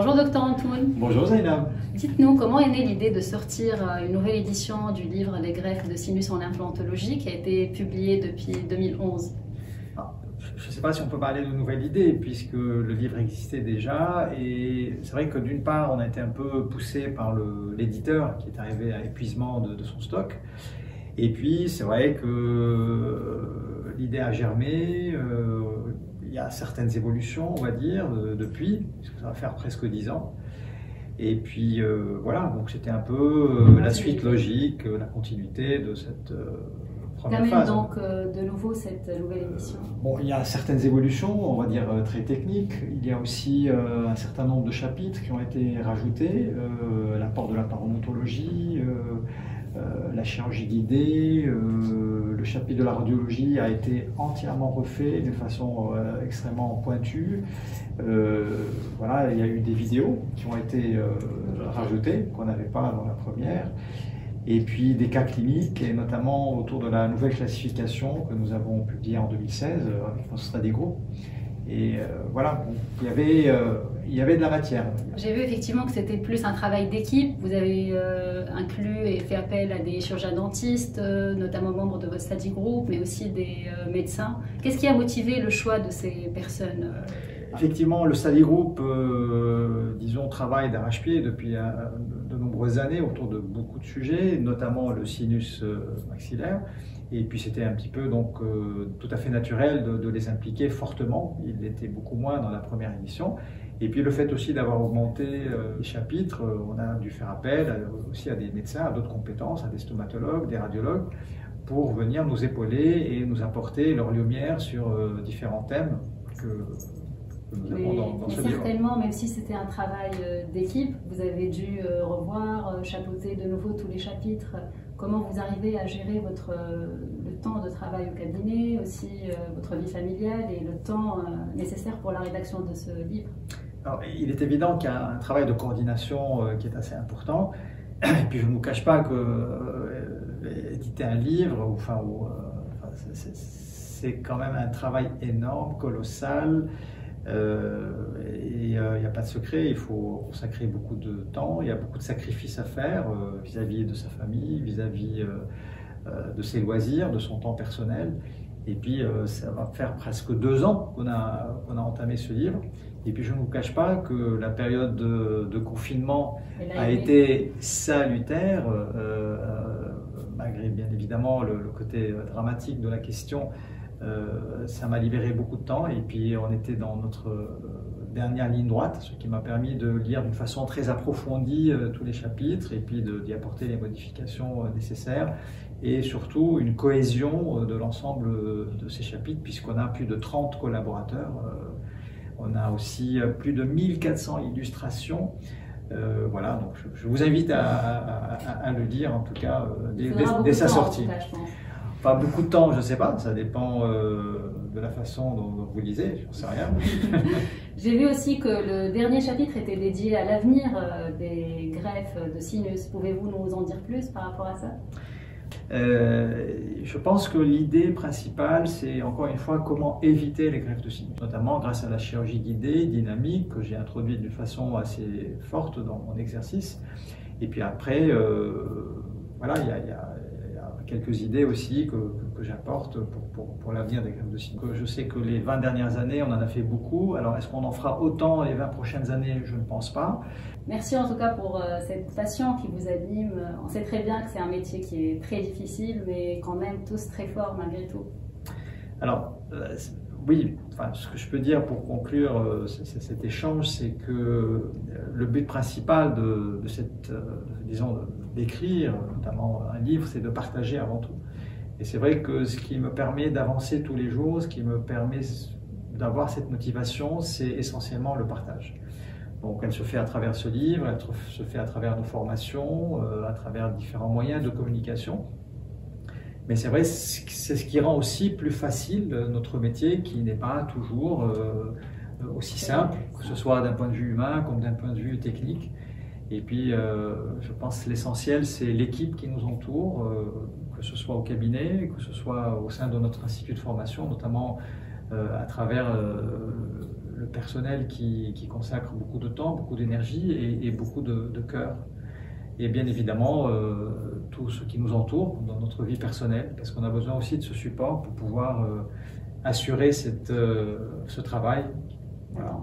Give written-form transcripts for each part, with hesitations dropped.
Bonjour Docteur Antoun. Bonjour Zainab. Dites-nous, comment est née l'idée de sortir une nouvelle édition du livre Les greffes de sinus en implantologie qui a été publié depuis 2011? Je ne sais pas si on peut parler de nouvelle idée puisque le livre existait déjà et c'est vrai que d'une part on a été un peu poussé par l'éditeur qui est arrivé à épuisement de son stock et puis c'est vrai que l'idée a germé, il y a certaines évolutions on va dire depuis, puisque ça va faire presque 10 ans. Et puis voilà, donc c'était un peu la suite logique, la continuité de cette première phase. Donc de nouveau cette nouvelle édition. Bon, il y a certaines évolutions, on va dire très techniques. Il y a aussi un certain nombre de chapitres qui ont été rajoutés, l'apport de la parodontologie, la chirurgie guidée, le chapitre de la radiologie a été entièrement refait de façon extrêmement pointue. Voilà, il y a eu des vidéos qui ont été rajoutées, qu'on n'avait pas dans la première. Et puis des cas cliniques, et notamment autour de la nouvelle classification que nous avons publiée en 2016 avec notre study group. Et voilà, bon, il y avait de la matière. J'ai vu effectivement que c'était plus un travail d'équipe. Vous avez inclus et fait appel à des chirurgiens dentistes, notamment membres de votre study group, mais aussi des médecins. Qu'est-ce qui a motivé le choix de ces personnes? Effectivement, le study group, disons, travaille d'arrache-pied depuis de nombreuses années autour de beaucoup de sujets, notamment le sinus maxillaire. Et puis c'était un petit peu donc tout à fait naturel de les impliquer fortement. Il était beaucoup moins dans la première édition. Et puis le fait aussi d'avoir augmenté les chapitres, on a dû faire appel aussi à des médecins, à d'autres compétences, à des stomatologues, des radiologues, pour venir nous épauler et nous apporter leur lumière sur différents thèmes que nous avons dans ce livre. Certainement, même si c'était un travail d'équipe, vous avez dû revoir, chapeauter de nouveau tous les chapitres. Comment vous arrivez à gérer le temps de travail au cabinet, aussi votre vie familiale et le temps nécessaire pour la rédaction de ce livre? Alors, il est évident qu'il y a un travail de coordination qui est assez important. Et puis je ne vous cache pas que éditer un livre, c'est quand même un travail énorme, colossal. Il n'y a pas de secret, il faut consacrer beaucoup de temps, il y a beaucoup de sacrifices à faire vis-à-vis de sa famille, vis-à-vis de ses loisirs, de son temps personnel. Et puis ça va faire presque 2 ans qu'on a entamé ce livre. Et puis je ne vous cache pas que la période de confinement a été salutaire, malgré bien évidemment le côté dramatique de la question. Ça m'a libéré beaucoup de temps et puis on était dans notre dernière ligne droite, ce qui m'a permis de lire d'une façon très approfondie tous les chapitres et puis d'y apporter les modifications nécessaires et surtout une cohésion de l'ensemble de ces chapitres puisqu'on a plus de 30 collaborateurs, on a aussi plus de 1400 illustrations. Voilà, donc je vous invite à le lire en tout cas dès sa sortie. Pas beaucoup de temps, je ne sais pas, ça dépend de la façon dont vous lisez, je n'en sais rien. J'ai vu aussi que le dernier chapitre était dédié à l'avenir des greffes de sinus. Pouvez-vous nous en dire plus par rapport à ça? Je pense que l'idée principale, c'est encore une fois comment éviter les greffes de sinus, notamment grâce à la chirurgie guidée, dynamique, que j'ai introduite d'une façon assez forte dans mon exercice. Et puis après, voilà, il y a quelques idées aussi que j'apporte pour l'avenir des greffes de sinus. Je sais que les 20 dernières années, on en a fait beaucoup. Alors, est-ce qu'on en fera autant les 20 prochaines années? Je ne pense pas. Merci en tout cas pour cette passion qui vous anime. On sait très bien que c'est un métier qui est très difficile, mais quand même tous très forts malgré tout. Alors, oui, enfin, ce que je peux dire pour conclure cet échange, c'est que le but principal disons, d'écrire, notamment un livre, c'est de partager avant tout. Et c'est vrai que ce qui me permet d'avancer tous les jours, ce qui me permet d'avoir cette motivation, c'est essentiellement le partage. Donc elle se fait à travers ce livre, elle se fait à travers nos formations, à travers différents moyens de communication. Mais c'est vrai, c'est ce qui rend aussi plus facile notre métier qui n'est pas toujours aussi simple, que ce soit d'un point de vue humain comme d'un point de vue technique. Et puis, je pense que l'essentiel, c'est l'équipe qui nous entoure, que ce soit au cabinet, que ce soit au sein de notre institut de formation, notamment à travers le personnel qui consacre beaucoup de temps, beaucoup d'énergie et beaucoup de cœur. Et bien évidemment, tout ce qui nous entoure dans notre vie personnelle, parce qu'on a besoin aussi de ce support pour pouvoir assurer ce travail. Voilà.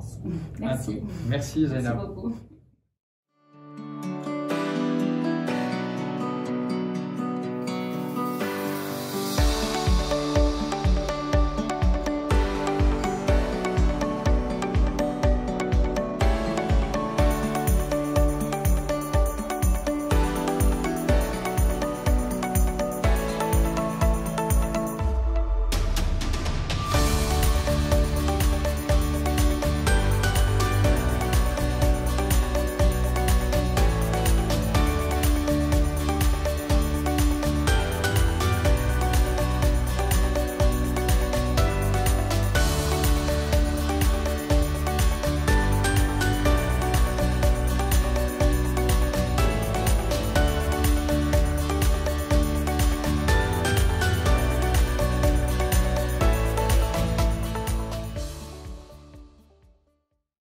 Merci. Merci Zainab. Merci beaucoup.